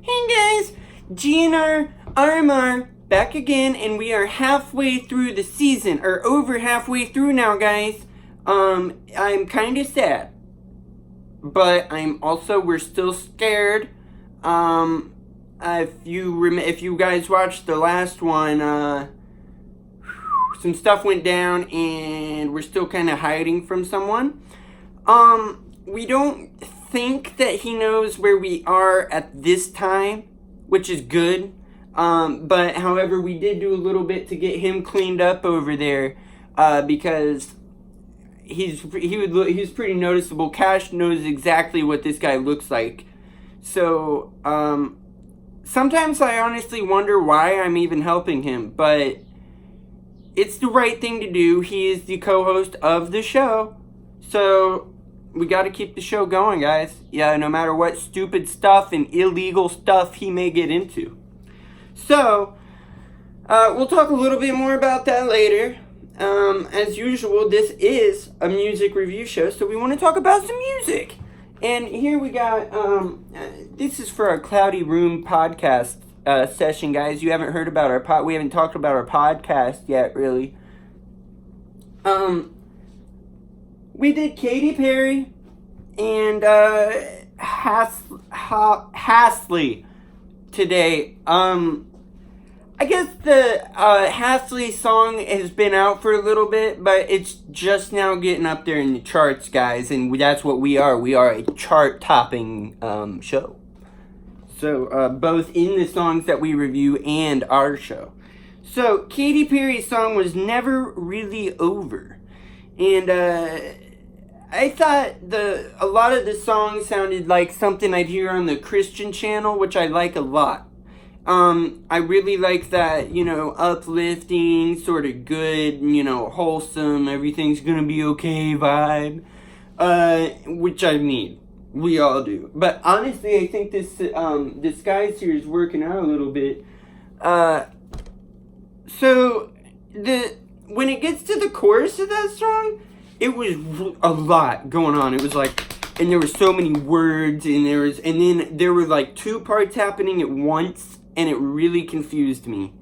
Hey guys, GNR RMR back again, and we are halfway through the season, or over halfway through now, guys. I'm kind of sad, but we're still scared. If you guys watched the last one, some stuff went down, and we're still kind of hiding from someone. We don't think that he knows where we are at this time, which is good. But however, we did do a little bit to get him cleaned up over there, because he's pretty noticeable. Cash knows exactly what this guy looks like. So sometimes I honestly wonder why I'm even helping him, but it's the right thing to do. He is the co-host of the show, so we got to keep the show going, guys. Yeah, no matter what stupid stuff and illegal stuff he may get into. So, we'll talk a little bit more about that later. As usual, this is a music review show, so we want to talk about some music. And here we got, this is for our Cloudy Room podcast session, guys. You haven't heard about we haven't talked about our podcast yet, really. We did Katy Perry and Halsey today. I guess the Halsey song has been out for a little bit, but it's just now getting up there in the charts, guys, and that's what we are. We are a chart-topping show. So, both in the songs that we review and our show. So, Katy Perry's song was Never Really Over. And I thought a lot of the songs sounded like something I'd hear on the Christian channel, which I like a lot. I really like that, uplifting, sort of good, wholesome, everything's gonna be okay vibe, which I need. We all do. But honestly, I think this disguise here is working out a little bit. So when it gets to the chorus of that song, it was a lot going on. It was like, and there were so many words, and then there were like two parts happening at once, and it really confused me.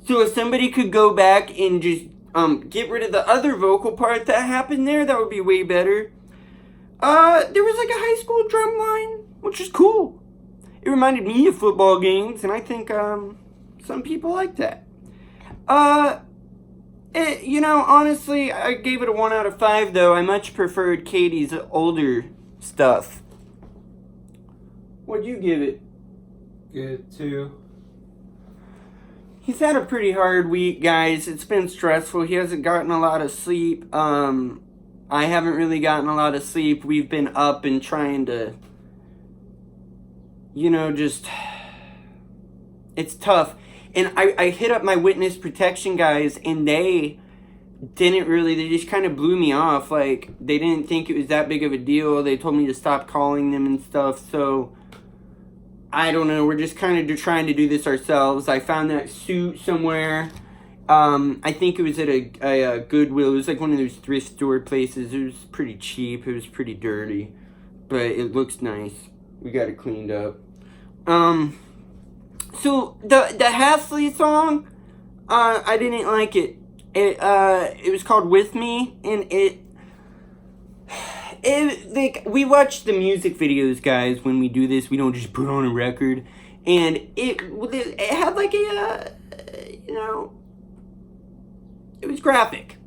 So if somebody could go back and just get rid of the other vocal part that happened there, that would be way better. There was like a high school drum line, which is cool. It reminded me of football games, and I think some people like that. Honestly, I gave it a 1 out of 5, though. I much preferred Katy's older stuff. What'd you give it? Good, 2. He's had a pretty hard week, guys. It's been stressful. He hasn't gotten a lot of sleep. I haven't really gotten a lot of sleep. We've been up and trying to, it's tough. And I hit up my witness protection guys, and they just kind of blew me off. Like, they didn't think it was that big of a deal. They told me to stop calling them and stuff. So, I don't know. We're just kind of trying to do this ourselves. I found that suit somewhere. I think it was at a Goodwill. It was like one of those thrift store places. It was pretty cheap. It was pretty dirty. But it looks nice. We got it cleaned up. So the Halsey song, I didn't like it. It was called "With Me," and we watch the music videos, guys. When we do this, we don't just put on a record, and it had like it was graphic.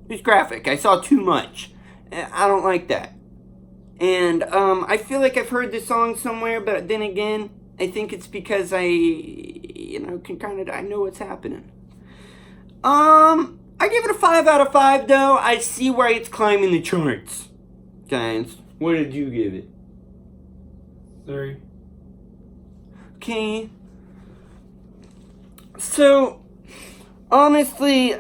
It was graphic. I saw too much. I don't like that. And I feel like I've heard this song somewhere, but then again, I think it's because I know what's happening. I give it a 5 out of 5, though. I see why it's climbing the charts. Guys, what did you give it? 3. Okay. So, honestly,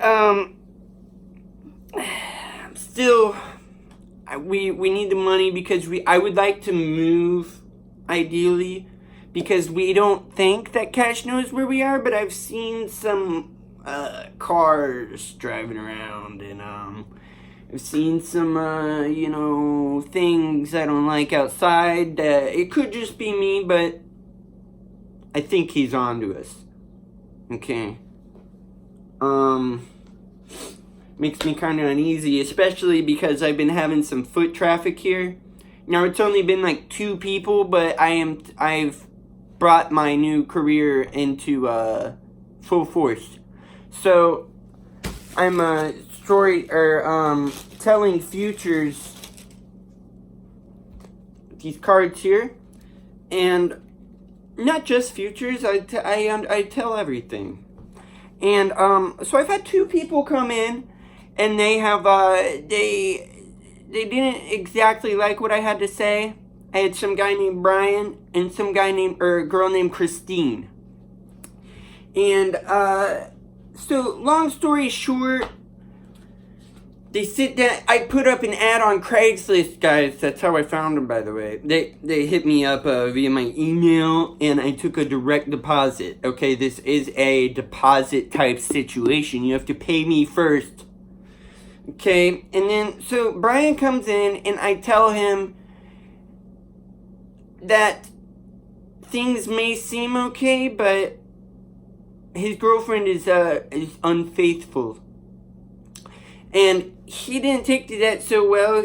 we need the money because I would like to move, ideally, because we don't think that Cash knows where we are, but I've seen some cars driving around, and I've seen some, things I don't like outside. It could just be me, but I think he's on to us. Okay. Makes me kind of uneasy, especially because I've been having some foot traffic here. Now, it's only been like 2 people, but I've brought my new career into full force. So I'm telling futures these cards here, and not just futures. I tell everything, and so I've had 2 people come in, and they have they didn't exactly like what I had to say. I had some guy named Brian and some guy named, or a girl named Christine. And, so long story short, they sit down. I put up an ad on Craigslist, guys. That's how I found them, by the way. They hit me up via my email, and I took a direct deposit. Okay, this is a deposit type situation. You have to pay me first. Okay, and then, so Brian comes in, and I tell him that things may seem okay, but his girlfriend is unfaithful. And he didn't take to that so well.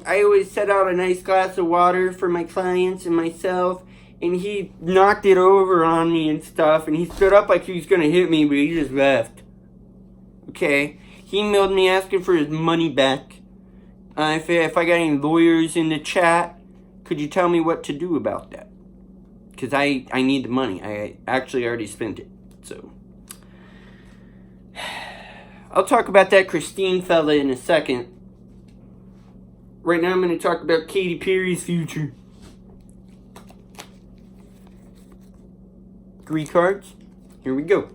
I always set out a nice glass of water for my clients and myself, and he knocked it over on me and stuff, and he stood up like he was going to hit me, but he just left. Okay? He emailed me asking for his money back. If I got any lawyers in the chat, could you tell me what to do about that? Because I need the money. I actually already spent it. So I'll talk about that Christine fella in a second. Right now I'm going to talk about Katy Perry's future. 3 cards. Here we go.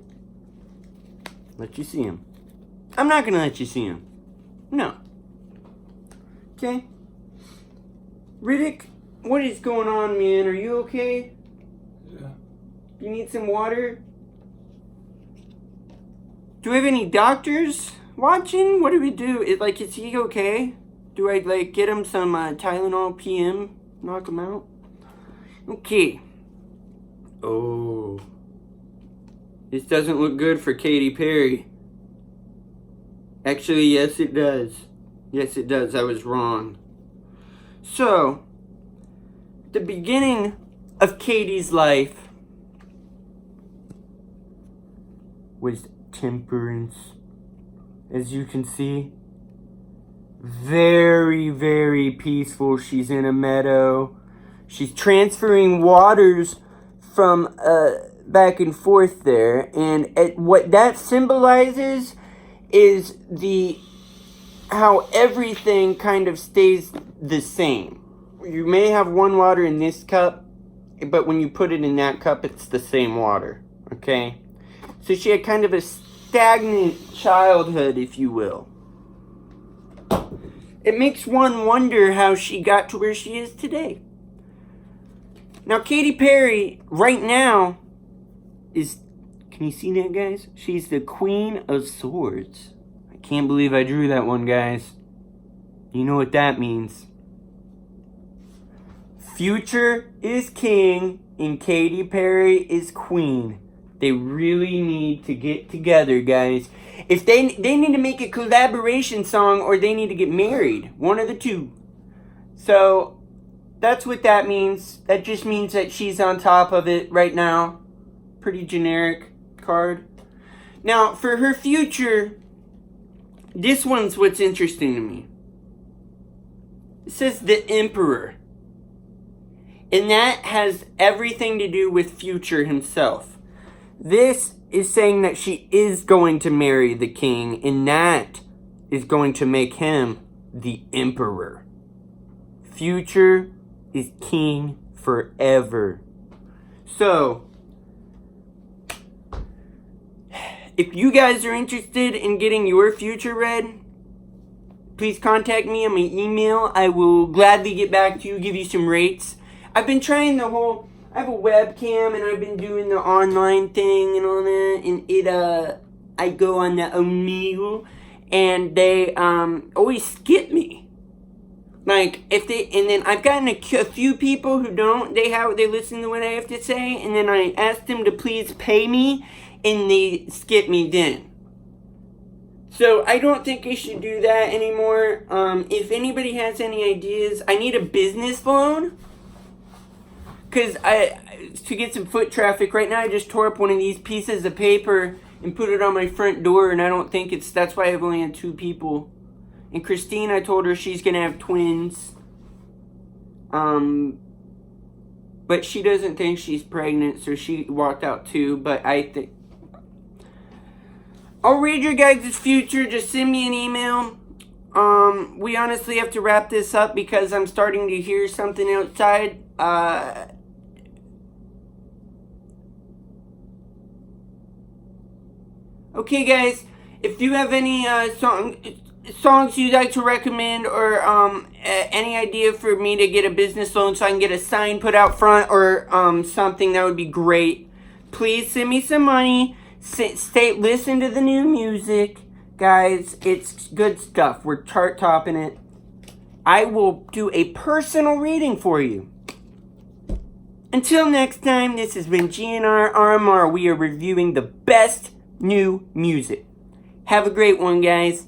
Let you see him. I'm not going to let you see him. No. Okay. Riddick, what is going on, man? Are you okay? Yeah. You need some water? Do we have any doctors watching? What do we do? Is he okay? Do I, get him some Tylenol PM? Knock him out? Okay. Oh. This doesn't look good for Katy Perry. Actually, yes it does. Yes it does. I was wrong. So, the beginning of Katy's life was temperance. As you can see, very, very peaceful. She's in a meadow. She's transferring waters from back and forth there, and what that symbolizes is how everything kind of stays the same. You may have one water in this cup, but when you put it in that cup, it's the same water. Okay? So she had kind of a stagnant childhood, if you will. It makes one wonder how she got to where she is today. Now, Katy Perry, right now, is... Can you see that, guys? She's the Queen of Swords. I can't believe I drew that one, guys. You know what that means. Future is king, and Katy Perry is queen. They really need to get together, guys. If they need to make a collaboration song, or they need to get married. One of the two. So, that's what that means. That just means that she's on top of it right now. Pretty generic card. Now, for her future, this one's what's interesting to me. It says the Emperor. And that has everything to do with Future himself. This is saying that she is going to marry the king, and that is going to make him the Emperor. Future is king forever. So, if you guys are interested in getting your future read, please contact me on my email. I will gladly get back to you, give you some rates. I've been trying I have a webcam, and I've been doing the online thing and all that, and I go on the Omegle, and they always skip me. Like, if they, and then I've gotten a few people who don't, they listen to what I have to say, and then I ask them to please pay me, and they skip me then. So I don't think I should do that anymore. If anybody has any ideas, I need a business loan. Because to get some foot traffic, right now I just tore up one of these pieces of paper and put it on my front door, and I don't think that's why I've only had 2 people. And Christine, I told her she's going to have twins. But she doesn't think she's pregnant, so she walked out too, but I think... I'll read your guys' future. Just send me an email. We honestly have to wrap this up because I'm starting to hear something outside. Okay, guys. If you have any songs you'd like to recommend, or any idea for me to get a business loan so I can get a sign put out front, or something, that would be great. Please send me some money. Listen to the new music, guys. It's good stuff. We're chart topping it. I will do a personal reading for you. Until next time, this has been GNR RMR. We are reviewing the best new music. Have a great one, guys.